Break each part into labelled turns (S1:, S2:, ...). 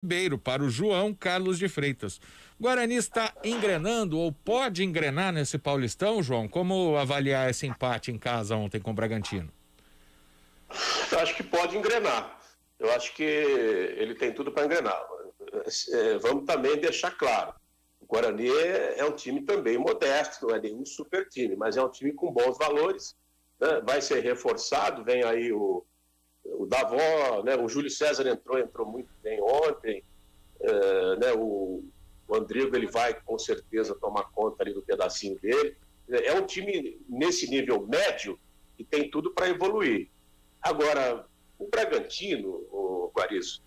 S1: Ribeiro para o João Carlos de Freitas. Guarani está engrenando ou pode engrenar nesse Paulistão, João? Como avaliar esse empate em casa ontem com o Bragantino?
S2: Eu acho que pode engrenar. Eu acho que ele tem tudo para engrenar. Vamos também deixar claro, o Guarani é um time também modesto, não é nenhum super time, mas é um time com bons valores, né? Vai ser reforçado, vem aí o Davó, né? O Júlio César entrou muito bem ontem, né? O Andrigo, ele vai com certeza tomar conta ali do pedacinho dele. É um time nesse nível médio que tem tudo para evoluir. Agora, o Bragantino, o Guarizo,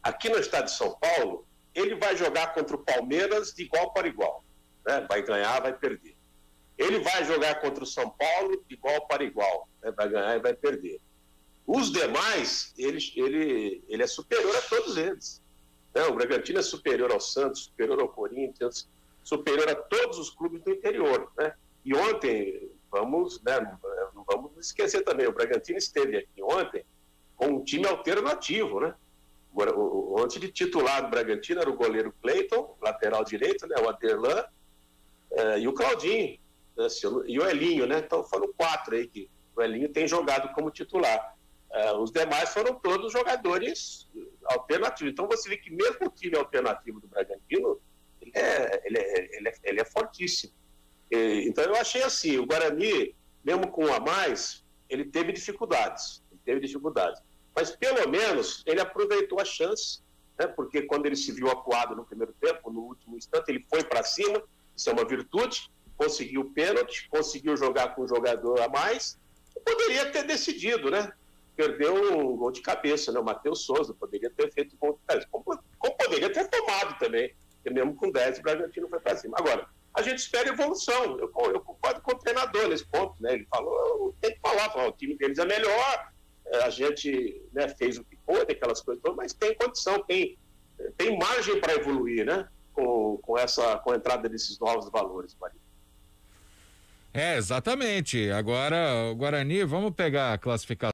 S2: aqui no estado de São Paulo, ele vai jogar contra o Palmeiras de igual para igual, né? Vai ganhar, vai perder. Ele vai jogar contra o São Paulo de igual para igual, né? Vai ganhar e vai perder. Os demais, ele é superior a todos eles. Né? O Bragantino é superior ao Santos, superior ao Corinthians, superior a todos os clubes do interior. Né? E ontem, não vamos esquecer também, o Bragantino esteve aqui ontem com um time alternativo. Né? Antes de titular do Bragantino era o goleiro Cleiton, lateral direito, né? O Aderlan e o Claudinho, né? E o Elinho. Né? Então foram 4 aí que o Elinho tem jogado como titular. Os demais foram todos jogadores alternativos. Então você vê que mesmo o time alternativo do Bragantino, ele é fortíssimo. Então eu achei assim, o Guarani, mesmo com um a mais, ele teve dificuldades. Mas pelo menos ele aproveitou a chance, né? Porque quando ele se viu acuado no primeiro tempo, no último instante, ele foi para cima, isso é uma virtude, conseguiu o pênalti, conseguiu jogar com um jogador a mais, poderia ter decidido, né? Perdeu um gol de cabeça, né? O Matheus Souza poderia ter feito gol de cabeça, como poderia ter tomado também, porque mesmo com 10 o Bragantino foi para cima. Agora, a gente espera evolução, eu concordo com o treinador nesse ponto, né? Ele falou, tem que falar, o time deles é melhor, a gente, né, fez o que pôde, aquelas coisas todas, mas tem condição, tem margem para evoluir, né? Com a entrada desses novos valores, Maria.
S1: Exatamente. Agora, o Guarani, vamos pegar a classificação